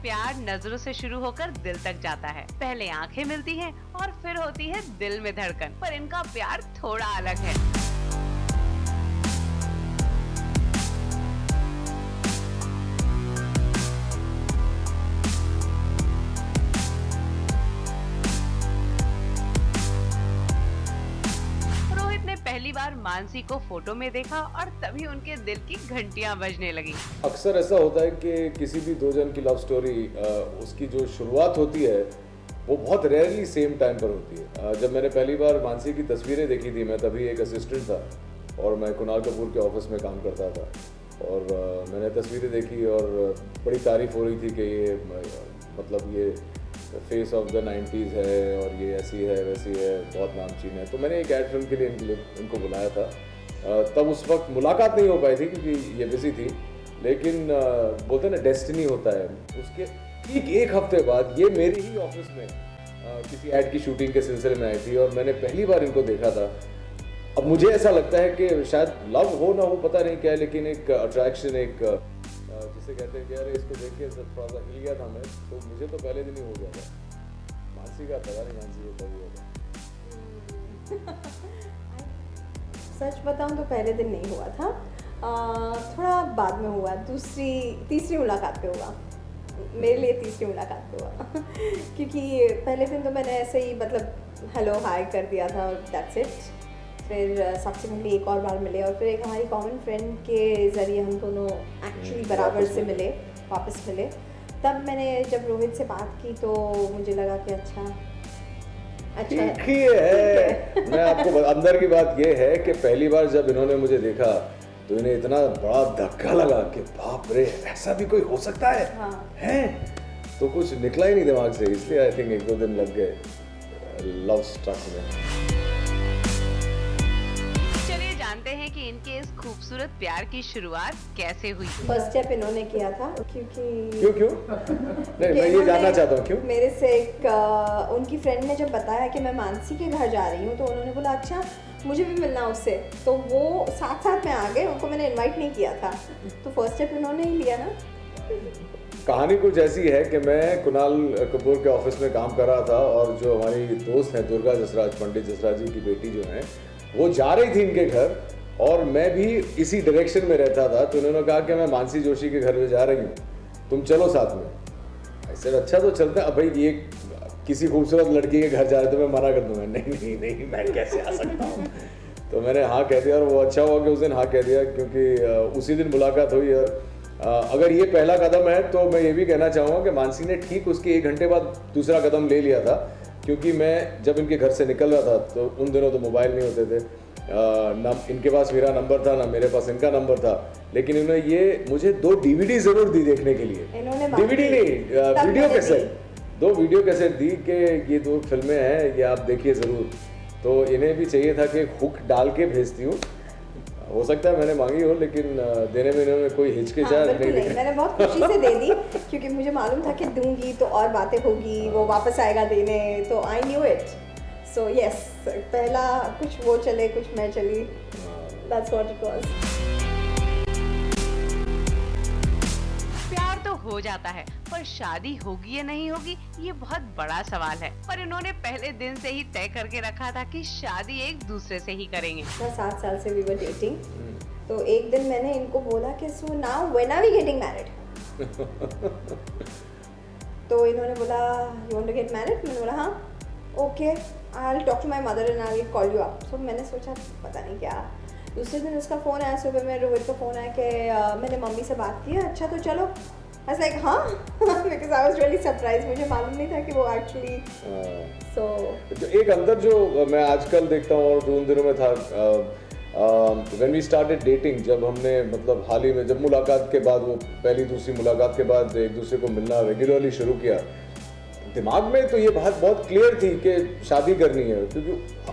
प्यार नजरों से शुरू होकर दिल तक जाता है। पहले आंखें मिलती हैं और फिर होती है दिल में धड़कन। पर इनका प्यार थोड़ा अलग है। रोहित ने पहली बार मानसी को फोटो में देखा और तभी उनके दिल की घंटियां बजने लगी। अक्सर ऐसा होता है कि किसी भी दो जन की लव स्टोरी उसकी जो शुरुआत होती है वो बहुत रेयरली सेम टाइम पर होती है। जब मैंने पहली बार मानसी की तस्वीरें देखी थी, मैं तभी एक असिस्टेंट था और मैं कुणाल कपूर के ऑफिस में काम करता था और मैंने तस्वीरें देखी और बड़ी तारीफ हो रही थी कि ये मतलब ये फेस ऑफ द 90s है और ये ऐसी है वैसी है, बहुत नामचीन है। तो मैंने एक ऐड फिल्म के लिए इनको बुलाया था। तब उस वक्त मुलाकात नहीं हो पाई थी क्योंकि ये बिजी थी, लेकिन बोलते हैं ना डेस्टिनी होता है। उसके ठीक एक हफ्ते बाद ये मेरे ही ऑफिस में किसी ऐड की शूटिंग के सिलसिले में आई थी और मैंने पहली बार इनको देखा था। अब मुझे ऐसा लगता है कि शायद लव हो ना हो पता नहीं क्या, लेकिन एक अट्रैक्शन, एक जिसे कहते हैं कि यार इसको देख के थोड़ा सा हिल गया था मैं, तो मुझे तो पहले दिन ही हो गया था। मानसी का पता नहीं मानसी होता भी होगा। सच बताऊं तो पहले दिन नहीं हुआ था, थोड़ा बाद में हुआ, तीसरी मुलाकात पे हुआ। मेरे लिए तीसरी मुलाकात पे हुआ क्योंकि पहले दिन तो मैंने ऐसे ही मतलब हेलो हाय कर दिया था, दैट्स इट। फिर सब्सिक्वेंटली एक और बार मिले और फिर एक हमारी कॉमन फ्रेंड के ज़रिए हम दोनों एक्चुअली बराबर से मिले, वापस मिले। तब मैंने जब रोहित से बात की तो मुझे लगा कि अच्छा ठीक ही है। मैं आपको अंदर की बात ये है कि पहली बार जब इन्होंने मुझे देखा तो इन्हें इतना बड़ा धक्का लगा कि बाप रे ऐसा भी कोई हो सकता है। हाँ। हैं? तो कुछ निकला ही नहीं दिमाग से, इसलिए आई थिंक एक दो दिन लग गए लव स्ट्रक में। चलिए जानते हैं कि इनके इस खूबसूरत प्यार की शुरुआत कैसे हुई। फर्स्ट स्टेप इन्होंने किया था क्योंकि क्यों नहीं, मैं ये जानना चाहता हूँ क्यों। मेरे से एक उनकी फ्रेंड ने जब बताया कि मैं मानसी के घर जा रही हूँ तो उन्होंने बोला अच्छा मुझे भी मिलना उससे, तो वो साथ साथ में आ गए। उनको मैंने इनवाइट नहीं किया था, तो फर्स्ट स्टेप इन्होंने ही लिया ना। कहानी कुछ ऐसी है कि मैं कुणाल कपूर के ऑफिस में काम कर रहा था और जो हमारी दोस्त हैं दुर्गा जसराज, पंडित जसराज जी की बेटी जो हैं, वो जा रही थी इनके घर और मैं भी इसी डायरेक्शन में रहता था। तो उन्होंने कहा कि मैं मानसी जोशी के घर में जा रही हूँ, तुम चलो साथ में। ऐसे अच्छा तो चलता है। अब भाई ये किसी खूबसूरत लड़की के घर जा रहे तो मैं मना कर दूंगा, नहीं मैं कैसे आ सकता हूँ। तो मैंने हाँ कह दिया और वो अच्छा हुआ कि उस दिन हाँ कह दिया क्योंकि उसी दिन मुलाकात हुई। और अगर ये पहला कदम है तो मैं ये भी कहना चाहूँगा कि मानसी ने ठीक उसके 1 घंटे बाद दूसरा कदम ले लिया था, क्योंकि मैं जब इनके घर से निकल रहा था तो उन दिनों तो मोबाइल नहीं होते थे, ना इनके पास मेरा नंबर था ना मेरे पास इनका नंबर था, लेकिन इन्होंने ये मुझे 2 DVD ज़रूर दी देखने के लिए। DVD नहीं, वीडियो कैसेट, 2 वीडियो कैसेट दी कि ये 2 फिल्में हैं, ये आप देखिए ज़रूर। तो इन्हें भी चाहिए था कि हुक डाल के भेजती हूँ। हो सकता है मैंने मांगी हो, लेकिन देने में इन्होंने कोई हिचकिचाहट नहीं दी। मैंने बहुत खुशी से दे दी क्योंकि मुझे मालूम था कि दूंगी तो और बातें होगी, वो वापस आएगा देने, तो I knew it. So yes, पहला कुछ वो चले कुछ मैं चली, दैट्स व्हाट इट वाज। प्यार तो हो जाता है पर शादी होगी या नहीं होगी ये बहुत बड़ा सवाल है। पर इन्होंने पहले दिन से ही तय करके रखा था कि शादी एक दूसरे से ही करेंगे। 7 साल से वी वर डेटिंग, तो एक दिन मैंने इनको बोला कि so now when are we getting married. तो इन्होंने बोला you want to get married. मैंने बोला हाँ okay, I will talk to my mother and I will call you up. So मैंने सोचा पता नहीं क्या। दूसरे दिन उसका फ़ोन आया, सुबह में रोहित का फ़ोन आया कि मैंने मम्मी से बात की, अच्छा तो चलो। I was like हाँ because I was really surprised, मुझे मालूम नहीं था कि वो actually so जो एक अंदर जो मैं आजकल देखता हूँ और जो उन दिनों में था, when we started dating, जब हमने मतलब हाल ही में जब मुलाकात के बाद वो पहली दूसरी मुलाकात के बाद एक दूसरे को मिलना रेगुलरली शुरू किया, दिमाग में तो ये बात बहुत क्लियर थी कि शादी करनी है। क्योंकि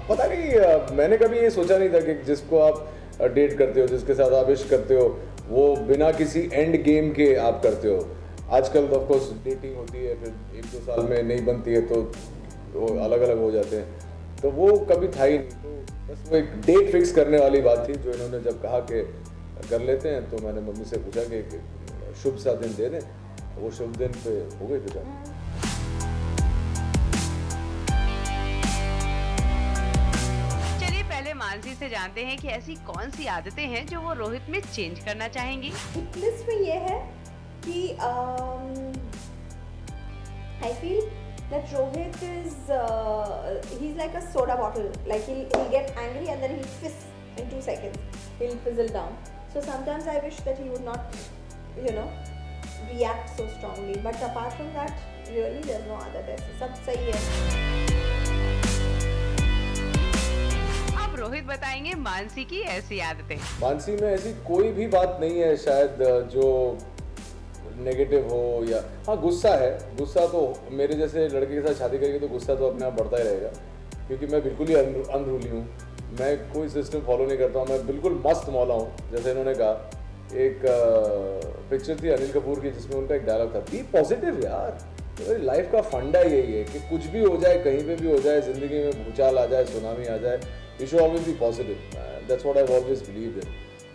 पता नहीं मैंने कभी ये सोचा नहीं था कि जिसको आप डेट करते हो, जिसके साथ आप इश्क करते हो, वो बिना किसी एंड गेम के आप करते हो। आजकल तो ऑफकोर्स डेटिंग होती है, फिर 1-2 साल में नहीं बनती है तो वो अलग अलग हो जाते हैं, तो वो कभी था ही नहीं। तो बस वो एक डेट फिक्स करने वाली बात थी जो इन्होंने जब कहा कि कर लेते हैं, तो मैंने मम्मी से पूछा कि शुभ सा दिन दे दें। वो शुभ दिन पे हो गई फिर शादी। चलिए पहले मानसी से जानते हैं कि ऐसी कौन सी आदतें हैं जो वो रोहित में चेंज करना चाहेंगी। हिट लिस्ट में ये है कि I feel that Rohit is he's like a soda bottle. Like he'll get angry and then he'll fizz in 2 seconds. He'll fizzle down. So sometimes I wish that he would not, react so strongly. But apart from that, really there's no other test. सब सही है. अब रोहित बताएंगे मानसी की ऐसी आदतें। मानसी में ऐसी कोई भी बात नहीं है शायद जो नेगेटिव हो या हाँ गुस्सा है। गुस्सा तो मेरे जैसे लड़के के साथ शादी करेंगे तो गुस्सा तो अपने आप बढ़ता ही रहेगा, क्योंकि मैं बिल्कुल ही अनरूली हूँ। मैं कोई सिस्टम फॉलो नहीं करता हूँ, मैं बिल्कुल मस्त मौला हूँ। जैसे इन्होंने कहा, एक पिक्चर थी अनिल कपूर की जिसमें उनका एक डायलॉग था, बी पॉजिटिव यार। तो मेरी लाइफ का फंडा यही है कि कुछ भी हो जाए, कहीं पे भी हो जाए, ज़िंदगी में भूचाल आ जाए, सुनामी आ जाए, you should always be positive. That's what I always believe in.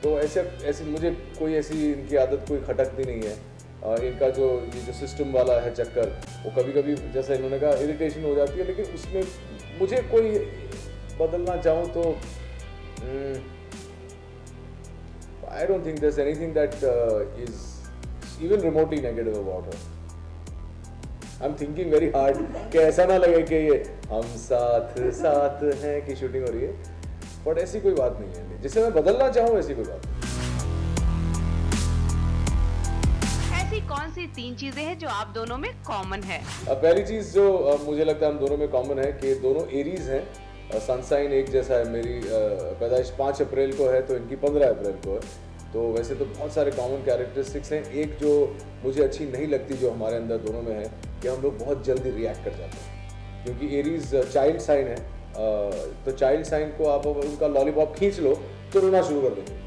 तो ऐसे मुझे कोई ऐसी इनकी आदत कोई खटकती नहीं है। इनका जो ये जो सिस्टम वाला है चक्कर, वो कभी कभी जैसा इन्होंने कहा इरिटेशन हो जाती है, लेकिन उसमें मुझे कोई बदलना चाहूँ तो I don't think there is anything that is even remotely negative about her. I am thinking very hard कि ऐसा ना लगे कि ये हम साथ साथ हैं की शूटिंग हो रही है, बट ऐसी कोई बात नहीं है जिसे मैं बदलना चाहूँ, ऐसी कोई बात नहीं। कौन सी 3 चीजें हैं जो आप दोनों में कॉमन है? पहली चीज जो मुझे लगता है हम दोनों में कॉमन है कि दोनों एरीज हैं। सनसाइन एक जैसा है। मेरी पैदाइश 5 अप्रैल को है तो इनकी 15 अप्रैल को है। तो वैसे तो बहुत सारे कॉमन कैरेक्टरिस्टिक्स हैं। एक जो मुझे अच्छी नहीं लगती जो हमारे अंदर दोनों में है कि हम लोग बहुत जल्दी रिएक्ट कर जाते हैं, क्योंकि एरीज चाइल्ड साइन है। तो चाइल्ड साइन को आप उनका लॉलीपॉप खींच लो तो रोना शुरू कर देंगे।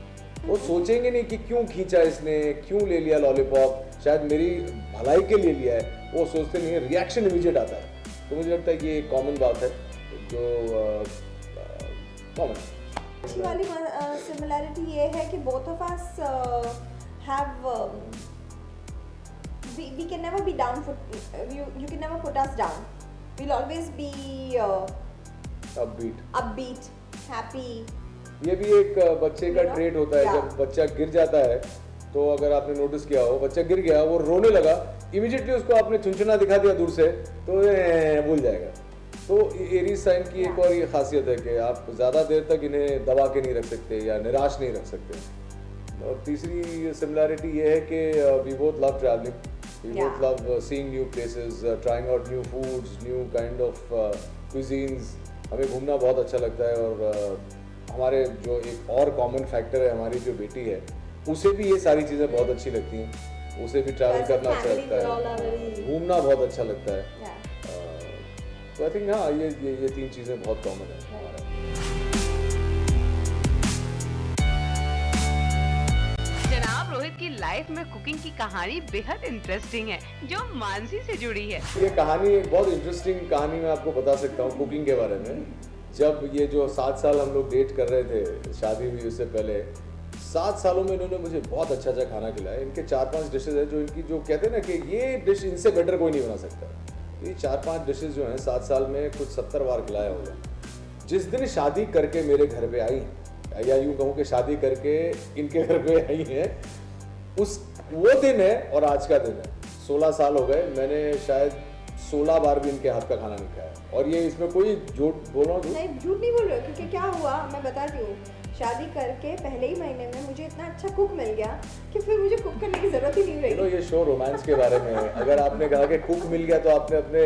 वो सोचेंगे नहीं कि क्यों खींचा इसने, क्यों ले लिया लॉलीपॉप, शायद मेरी भलाई के लिए लिया है। वो सोचते नहीं है, रिएक्शन इमीडिएट आता है। तो मुझे लगता है कि ये कॉमन बात है जो कॉमन है। अच्छी वाली सिमिलैरिटी ये है कि both of us have we can never be down for you can never put us down. We'll always be upbeat, happy. ये भी एक बच्चे का ट्रेट होता है। जब बच्चा गिर जाता है तो अगर आपने नोटिस किया हो, बच्चा गिर गया, वो रोने लगा, इमीडिएटली उसको आपने चुनचुना दिखा दिया दूर से तो भूल जाएगा। तो एरीज साइन की एक और ये खासियत है कि आप ज़्यादा देर तक इन्हें दबा के नहीं रख सकते या निराश नहीं रख सकते। और तीसरी सिमिलैरिटी ये है कि we both love travelling, we both love seeing new places, trying out new foods, new kind of cuisines. हमें घूमना बहुत अच्छा लगता है। और हमारे जो एक और कॉमन फैक्टर है, हमारी जो बेटी है उसे भी ये सारी चीज़ें बहुत अच्छी लगती हैं। उसे भी ट्रैवल करना अच्छा लगता है, घूमना बहुत अच्छा लगता है। तो आई थिंक हाँ ये 3 चीज़ें बहुत कॉमन है हमारा। जनाब, रोहित की लाइफ में कुकिंग की कहानी बेहद इंटरेस्टिंग है जो मानसी से जुड़ी है। ये कहानी एक बहुत इंटरेस्टिंग कहानी मैं आपको बता सकता हूँ कुकिंग के बारे में। जब ये जो 7 साल हम लोग डेट कर रहे थे, शादी हुई उससे पहले, 7 सालों में इन्होंने मुझे बहुत अच्छा अच्छा खाना खिलाया। इनके 4-5 डिशेज है जो इनकी जो कहते हैं ना कि ये डिश इनसे बेटर कोई नहीं बना सकता। ये 4-5 डिशेज जो हैं 7 साल में कुछ 70 बार खिलाया होगा। जिस दिन शादी करके मेरे घर पे आई, या यूँ कहूँ कि शादी करके इनके घर पे आई हैं, उस वो दिन है और आज का दिन है। 16 साल हो गए, मैंने शायद 16 बार भी इनके हाथ का खाना नहीं खाया। और ये इसमें कोई झूठ बोल रहा हूँ? नहीं, झूठ नहीं बोल रहे हो, क्योंकि क्या हुआ मैं बताती हूँ। शादी करके पहले ही महीने में मुझे इतना अच्छा कुक मिल गया कि फिर मुझे कुक करने की जरूरत ही नहीं रही। ये शो रोमांस के बारे में है। अगर आपने कहा कि कुक मिल गया तो आपने अपने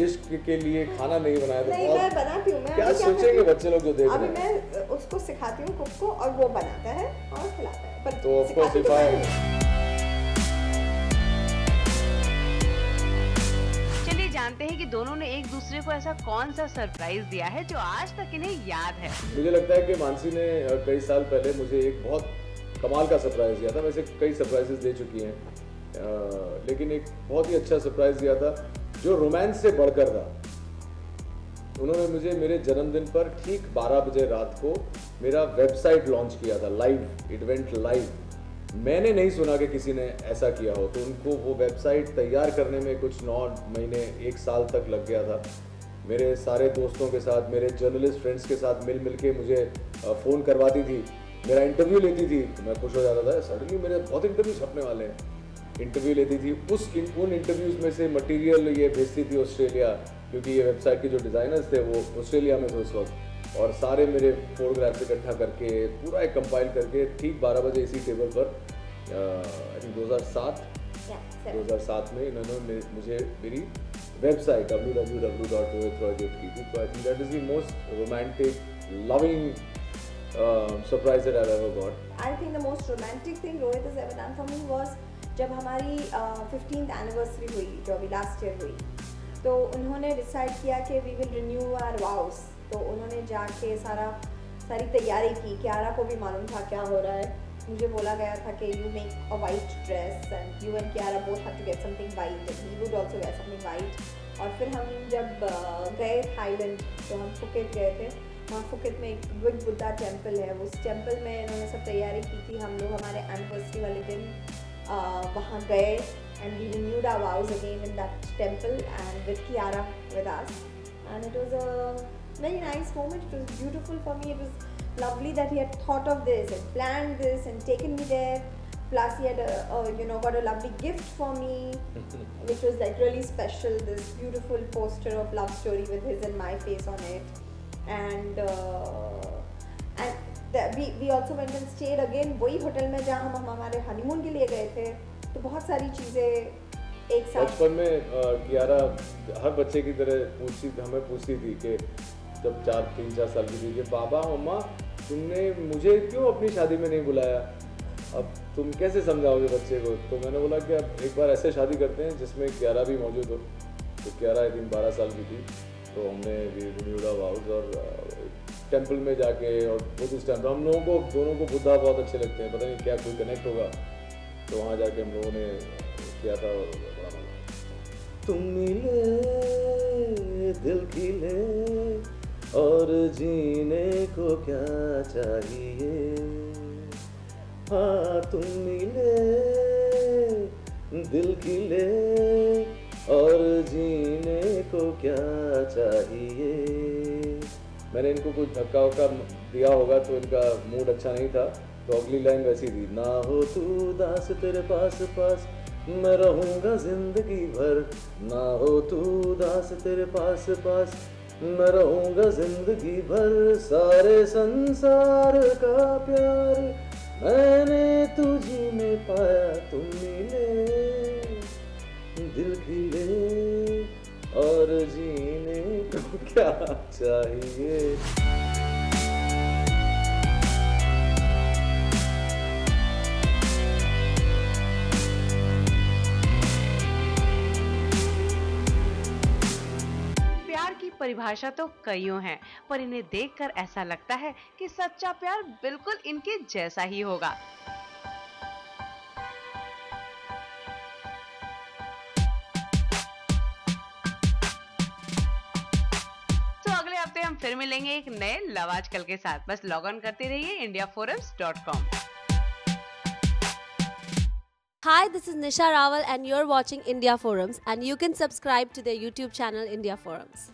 इश्क के लिए खाना नहीं बनाया तो नहीं, मैं बनाती हूँ। क्या सोचेंगे बच्चे लोग जो देख रहे हैं? अभी मैं उसको सिखाती हूँ कुक को और वो बनाता है और खिलाता है। पर तो ऑफ कोर्स इफ आई जानते हैं कि दोनों ने एक दूसरे को ऐसा कौन सा सरप्राइज दिया है जो आज तक इन्हें याद है। मुझे लगता है कि मानसी ने कई साल पहले मुझे एक बहुत कमाल का सरप्राइज दिया था। वैसे कई सरप्राइजेस दे चुकी हैं, लेकिन एक बहुत ही अच्छा सरप्राइज दिया था जो रोमांस से बढ़कर था। उन्होंने मुझे मेरे जन्मदिन पर ठीक 12 बजे रात को मेरा वेबसाइट लॉन्च किया था। Live, it went live. मैंने नहीं सुना कि किसी ने ऐसा किया हो। तो उनको वो वेबसाइट तैयार करने में कुछ 9 महीने 1 साल तक लग गया था। मेरे सारे दोस्तों के साथ, मेरे जर्नलिस्ट फ्रेंड्स के साथ मिल के मुझे फ़ोन करवाती थी, मेरा इंटरव्यू लेती थी। तो मैं खुश हो जाता था, सडनली मेरे बहुत इंटरव्यू छपने वाले हैं। इंटरव्यू लेती थी, उन इंटरव्यूज़ में से मटेरियल ये भेजती थी ऑस्ट्रेलिया, क्योंकि ये वेबसाइट के जो डिज़ाइनर्स थे वो ऑस्ट्रेलिया में थे उस वक्त। और सारे मेरे फोटोग्राफ्स इकट्ठा करके पूरा एक कंपाइल करके ठीक 12 बजे इसी टेबल पर आई थिंक 2007 में इन्होंने मुझे मेरी वेबसाइट www.rohitroydev की थी। तो I think that is the most romantic loving surprise that I've ever got. I think the most romantic thing Rohit has ever done for me was जब हमारी 15th anniversary हुई, जो अभी लास्ट ईयर हुई, तो उन्होंने डिसाइड किया कि we will renew our vows. तो उन्होंने जाके सारी तैयारी की। कियारा को भी मालूम था क्या हो रहा है। मुझे बोला गया था कि you make a white dress and you and Kiara both have to get something white and he would also get something white. और फिर हम जब गए थाईलैंड, तो हम फुकेत गए थे। वहाँ फुकेत में एक बिग बुद्धा टेम्पल है, उस टेम्पल में इन्होंने सब तैयारी की थी। हम लोग हमारे एनिवर्सरी वाले दिन वहाँ गए and we renewed our vows again in that temple and with Kiara with us and it was a very nice moment. It was beautiful for me. It was lovely that he had thought of this and planned this and taken me there. Plus he had got a lovely gift for me which was like really special, this beautiful poster of love story with his and my face on it. And we also went and stayed again वही hotel में जहाँ हम हमारे honeymoon के लिए गए थे। तो बहुत सारी चीज़ें एक साथ। बचपन में कियारा हर बच्चे की तरह हमें पूछती थी कि जब 3-4 साल की थी कि बाबा मम्मा तुमने मुझे क्यों अपनी शादी में नहीं बुलाया, अब तुम कैसे समझाओगे बच्चे को। तो मैंने बोला कि अब एक बार ऐसे शादी करते हैं जिसमें कियारा भी मौजूद हो। तो कियारा आई थिंक 12 साल की थी, तो हमने रिन्यूड आवर वाउज और टेम्पल में जाके, और बुद्धिस्ट टेम्पल हम लोगों को दोनों को बुद्धा बहुत अच्छे लगते हैं, पता नहीं क्या कोई कनेक्ट होगा। तो वहाँ जाके हम लोगों ने किया था और बड़ा मजा। तुम मिले दिल खिले और जीने को क्या चाहिए, हाँ तुम मिले दिल खिले और जीने को क्या चाहिए। मैंने इनको कुछ धक्का वक्का दिया होगा तो इनका मूड अच्छा नहीं था, तो अगली लाइन वैसी थी, ना हो तू दास तेरे पास पास मैं रहूँगा जिंदगी भर, ना हो तू दास तेरे पास पास मैं रहूँगा जिंदगी भर, सारे संसार का प्यार मैंने तुझी में पाया, तुम मिले दिल खिले और जीने को क्या चाहिए। परिभाषा तो कईयों हैं, पर इन्हें देखकर ऐसा लगता है कि सच्चा प्यार बिल्कुल इनके जैसा ही होगा। तो अगले हफ्ते हम फिर मिलेंगे एक नए लव आजकल के साथ। बस लॉग ऑन करते रहिए indiaforums.com। Hi, this is Nisha Rawal and you're watching India Forums, and you can subscribe to their YouTube channel India Forums.